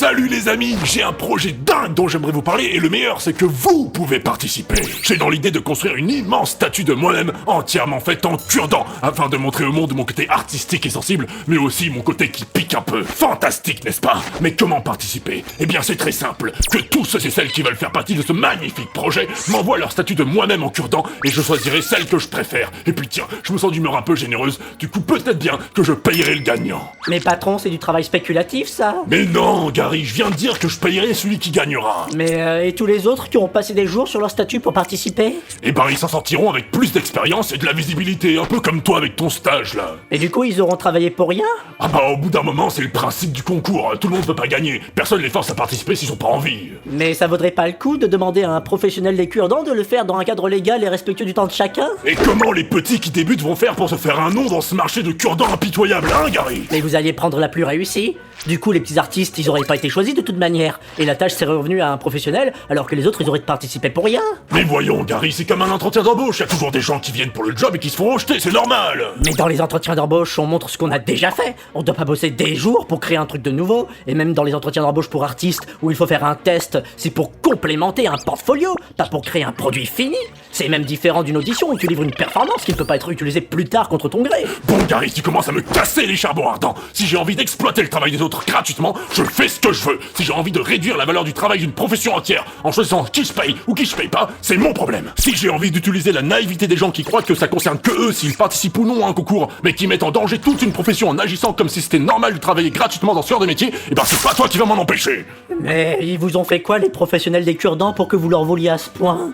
Salut les amis, j'ai un projet dingue dont j'aimerais vous parler et le meilleur c'est que vous pouvez participer. J'ai dans l'idée de construire une immense statue de moi-même entièrement faite en cure-dent afin de montrer au monde mon côté artistique et sensible mais aussi mon côté qui pique un peu. Fantastique n'est-ce pas? Mais comment participer? Eh bien c'est très simple, que tous ceux et celles qui veulent faire partie de ce magnifique projet m'envoient leur statue de moi-même en cure-dent et je choisirai celle que je préfère. Et puis tiens, je me sens d'humeur un peu généreuse, du coup peut-être bien que je payerai le gagnant. Mais patron, c'est du travail spéculatif ça. Mais non Gary, je viens de dire que je payerai celui qui gagnera. Mais et tous les autres qui ont passé des jours sur leur statut pour participer? Eh ben ils s'en sortiront avec plus d'expérience et de la visibilité, un peu comme toi avec ton stage là. Et du coup, ils auront travaillé pour rien? Ah bah au bout d'un moment c'est le principe du concours, tout le monde peut pas gagner, personne les force à participer s'ils ont pas envie. Mais ça vaudrait pas le coup de demander à un professionnel des cure-dents de le faire dans un cadre légal et respectueux du temps de chacun? Et comment les petits qui débutent vont faire pour se faire un nom dans ce marché de cure-dents impitoyable, hein Gary? Mais vous alliez prendre la plus réussie. Du coup, les petits artistes, ils auraient pas été choisis de toute manière. Et la tâche serait revenue à un professionnel, alors que les autres, ils auraient participé pour rien. Mais voyons Gary, c'est comme un entretien d'embauche, y a toujours des gens qui viennent pour le job et qui se font rejeter, c'est normal. Mais dans les entretiens d'embauche, on montre ce qu'on a déjà fait. On doit pas bosser des jours pour créer un truc de nouveau. Et même dans les entretiens d'embauche pour artistes, où il faut faire un test, c'est pour complémenter un portfolio, pas pour créer un produit fini. C'est même différent d'une audition où tu livres une performance qui ne peut pas être utilisée plus tard contre ton gré. Bon Gary, tu commences à me casser les charbons ardents. Si j'ai envie d'exploiter le travail des autres gratuitement, je fais ce que je veux. Si j'ai envie de réduire la valeur du travail d'une profession entière en choisissant qui je paye ou qui je paye pas, c'est mon problème. Si j'ai envie d'utiliser la naïveté des gens qui croient que ça concerne que eux s'ils participent ou non à un concours, mais qui mettent en danger toute une profession en agissant comme si c'était normal de travailler gratuitement dans ce genre de métier, eh ben c'est pas toi qui vas m'en empêcher. Mais ils vous ont fait quoi, les professionnels des cure-dents, pour que vous leur voliez à ce point?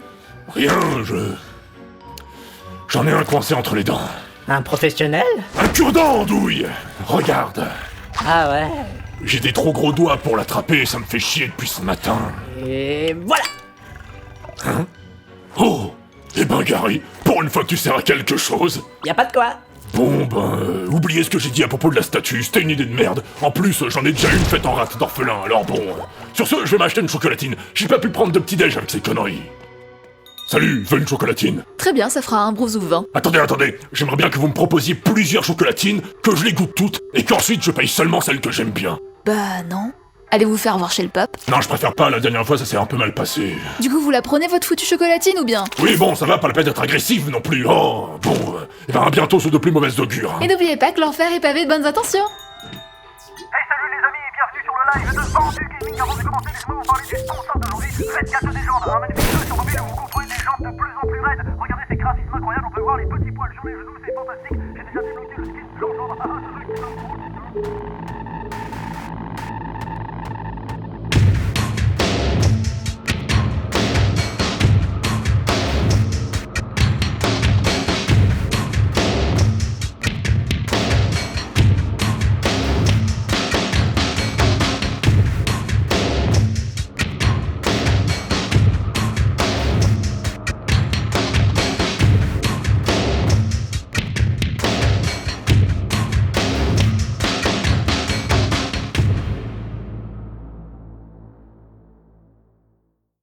Rien, J'en ai un coincé entre les dents. Un professionnel? Un cure-dent, douille. Regarde. Ah ouais. J'ai des trop gros doigts pour l'attraper, ça me fait chier depuis ce matin. Et voilà. Hein? Oh! Eh ben Gary, pour une fois que tu sers à quelque chose. Y a pas de quoi. Bon oubliez ce que j'ai dit à propos de la statue, c'était une idée de merde. En plus, j'en ai déjà une faite en rate d'orphelin, alors bon. Sur ce, je vais m'acheter une chocolatine. J'ai pas pu prendre de petit-déj avec ces conneries. Salut, veux une chocolatine? Très bien, ça fera un brousse vin. Attendez, j'aimerais bien que vous me proposiez plusieurs chocolatines, que je les goûte toutes, et qu'ensuite je paye seulement celles que j'aime bien. Bah non. Allez vous faire voir chez le pape. Non, je préfère pas, la dernière fois ça s'est un peu mal passé. Du coup, vous la prenez votre foutue chocolatine ou bien? Oui, bon, ça va, pas la peine d'être agressive non plus. Oh, bon, et ben à bientôt ceux de plus mauvaise augure. Hein. Et n'oubliez pas que l'enfer est pavé de bonnes intentions. Hey salut les amis, bienvenue sur le live de Bandu Gaming. Avant de commencer, laissez-moi vous parler du sponsor d'aujourd'hui, Red 4 des Jambes, un magnifique jeu sur mobile où vous construisez des jambes de plus en plus raides. Regardez ces graphismes incroyables, on peut voir les petits poils sur les genoux, c'est fantastique. J'ai déjà débloqué le skin Jean-Jean, ce truc qui va me